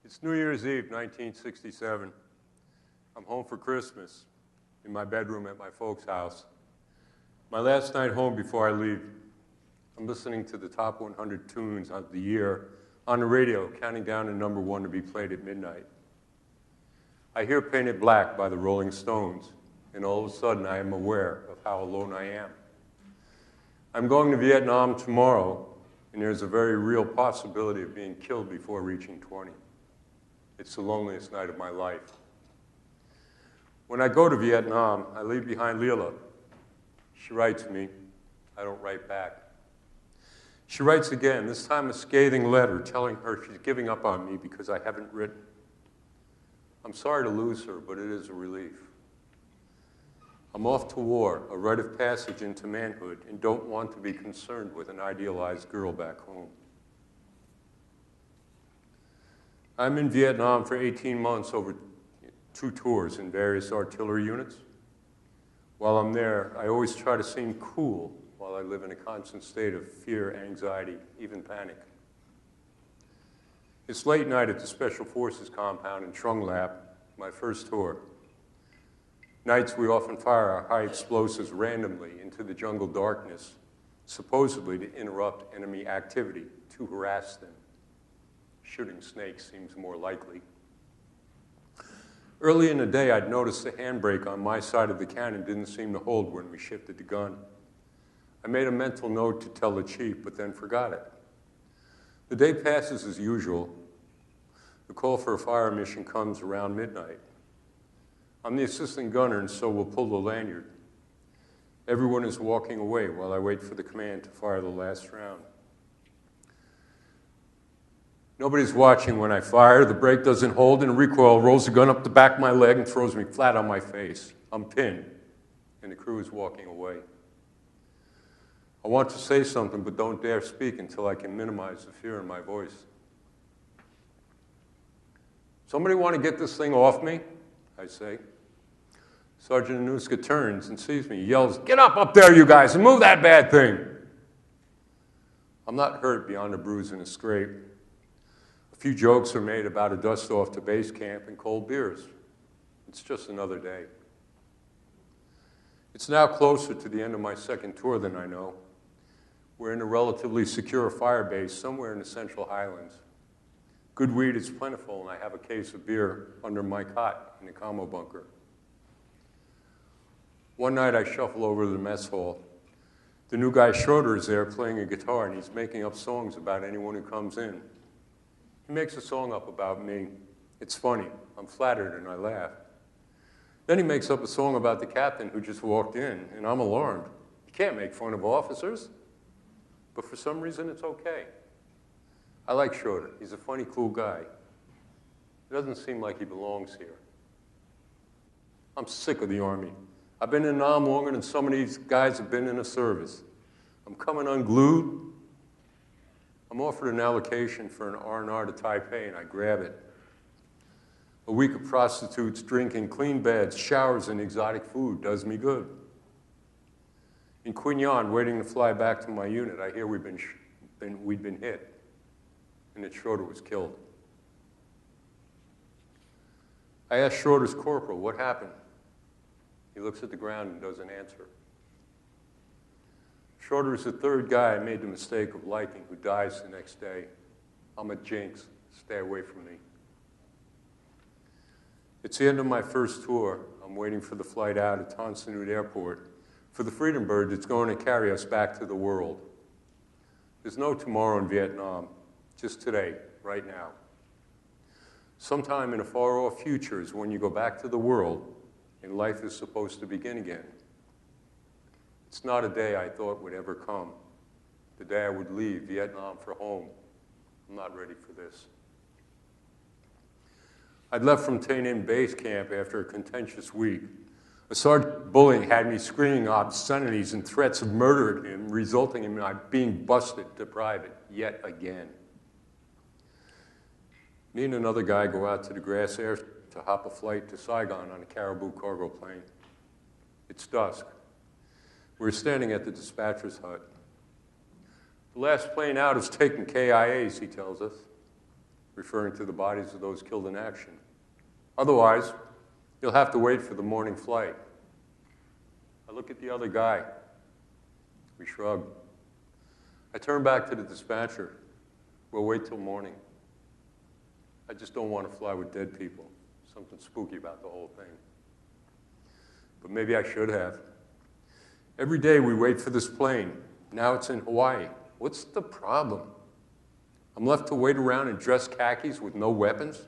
It's New Year's Eve, 1967. I'm home for Christmas in my bedroom at my folks' house. My last night home before I leave. I'm listening to the top 100 tunes of the year on the radio, counting down to number one to be played at midnight. I hear Painted Black by the Rolling Stones, and all of a sudden I am aware of how alone I am. I'm going to Vietnam tomorrow, and there's a very real possibility of being killed before reaching 20. It's the loneliest night of my life. When I go to Vietnam, I leave behind Leela. She writes me. I don't write back. She writes again, this time a scathing letter telling her she's giving up on me because I haven't written. I'm sorry to lose her, but it is a relief. I'm off to war, a rite of passage into manhood, and don't want to be concerned with an idealized girl back home. I'm in Vietnam for 18 months over 2 tours in various artillery units. While I'm there, I always try to seem cool while I live in a constant state of fear, anxiety, even panic. It's late night at the Special Forces compound in Trung Lap, my first tour. Nights we often fire our high explosives randomly into the jungle darkness, supposedly to interrupt enemy activity, to harass them. Shooting snakes seems more likely. Early in the day, I'd noticed the handbrake on my side of the cannon didn't seem to hold when we shifted the gun. I made a mental note to tell the chief, but then forgot it. The day passes as usual. The call for a fire mission comes around midnight. I'm the assistant gunner, and so we'll pull the lanyard. Everyone is walking away while I wait for the command to fire the last round. Nobody's watching when I fire. The brake doesn't hold, and a recoil rolls the gun up the back of my leg and throws me flat on my face. I'm pinned, and the crew is walking away. I want to say something, but don't dare speak until I can minimize the fear in my voice. Somebody want to get this thing off me? I say. Sergeant Anuska turns and sees me. He yells, "Get up there, you guys, and move that bad thing." I'm not hurt beyond a bruise and a scrape. A few jokes are made about a dust-off to base camp and cold beers. It's just another day. It's now closer to the end of my second tour than I know. We're in a relatively secure fire base somewhere in the Central Highlands. Good weed is plentiful, and I have a case of beer under my cot in the commo bunker. One night I shuffle over to the mess hall. The new guy Schroeder is there playing a guitar, and he's making up songs about anyone who comes in. He makes a song up about me. It's funny. I'm flattered, and I laugh. Then he makes up a song about the captain who just walked in, and I'm alarmed. You can't make fun of officers. But for some reason, it's okay. I like Schroeder. He's a funny, cool guy. It doesn't seem like he belongs here. I'm sick of the Army. I've been in Nam longer than some of these guys have been in the service. I'm coming unglued. I'm offered an allocation for an R&R to Taipei, and I grab it. A week of prostitutes, drinking, clean beds, showers, and exotic food does me good. In Quy Nhon, waiting to fly back to my unit, I hear we'd been hit, and that Schroeder was killed. I asked Schroeder's corporal, what happened? He looks at the ground and doesn't answer. Schroeder is the third guy I made the mistake of liking who dies the next day. I'm a jinx. Stay away from me. It's the end of my first tour. I'm waiting for the flight out at Tan Son Nhut Airport for the Freedom Bird that's going to carry us back to the world. There's no tomorrow in Vietnam, just today, right now. Sometime in a far-off future is when you go back to the world and life is supposed to begin again. It's not a day I thought would ever come, the day I would leave Vietnam for home. I'm not ready for this. I'd left from Tay Ninh base camp after a contentious week. A sergeant bullying had me screaming obscenities and threats of murder at him, resulting in my being busted to private yet again. Me and another guy go out to the grass air to hop a flight to Saigon on a Caribou cargo plane. It's dusk. We're standing at the dispatcher's hut. The last plane out is taking KIAs, he tells us. referring to the bodies of those killed in action. Otherwise, you'll have to wait for the morning flight. I look at the other guy. We shrug. I turn back to the dispatcher. We'll wait till morning. I just don't want to fly with dead people. Something spooky about the whole thing. But maybe I should have. Every day we wait for this plane. Now it's in Hawaii. What's the problem? I'm left to wait around in dress khakis with no weapons?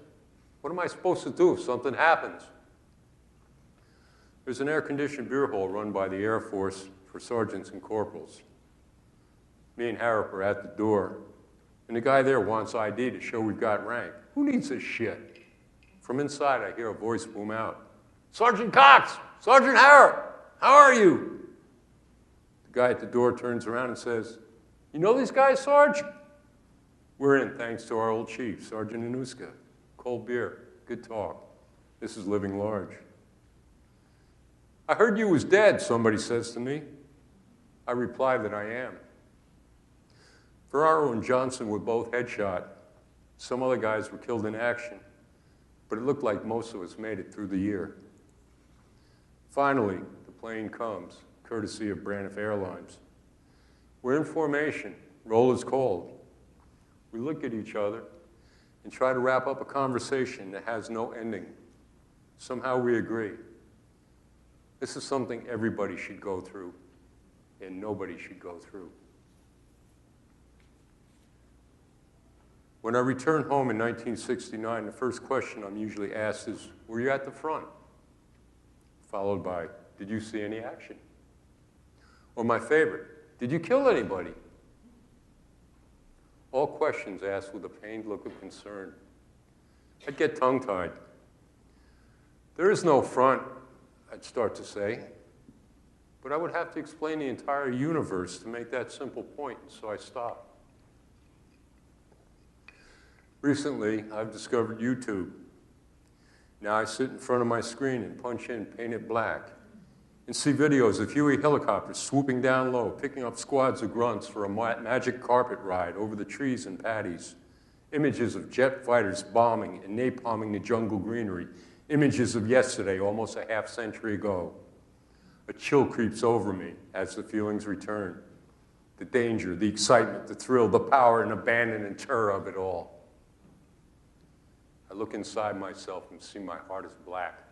What am I supposed to do if something happens? There's an air-conditioned beer hall run by the Air Force for sergeants and corporals. Me and Harrop are at the door, and the guy there wants ID to show we've got rank. Who needs this shit? From inside, I hear a voice boom out. Sergeant Cox! Sergeant Harrop! How are you? The guy at the door turns around and says, you know these guys, Sarge? We're in thanks to our old chief, Sergeant Anuska. Cold beer, good talk. This is living large. I heard you was dead, somebody says to me. I reply that I am. Ferraro and Johnson were both headshot. Some other guys were killed in action, but it looked like most of us made it through the year. Finally, the plane comes, courtesy of Braniff Airlines. We're in formation. Roll is called. We look at each other and try to wrap up a conversation that has no ending. Somehow we agree. This is something everybody should go through, and nobody should go through. When I return home in 1969, the first question I'm usually asked is, were you at the front? Followed by, did you see any action? Or my favorite, did you kill anybody? All questions asked with a pained look of concern. I'd get tongue-tied. There is no front, I'd start to say, but I would have to explain the entire universe to make that simple point, so I stopped. Recently, I've discovered YouTube. Now I sit in front of my screen and punch in Paint It Black and see videos of Huey helicopters swooping down low, picking up squads of grunts for a magic carpet ride over the trees and paddies. Images of jet fighters bombing and napalming the jungle greenery. Images of yesterday, almost a half century ago. A chill creeps over me as the feelings return. The danger, the excitement, the thrill, the power and abandon and terror of it all. I look inside myself and see my heart is black.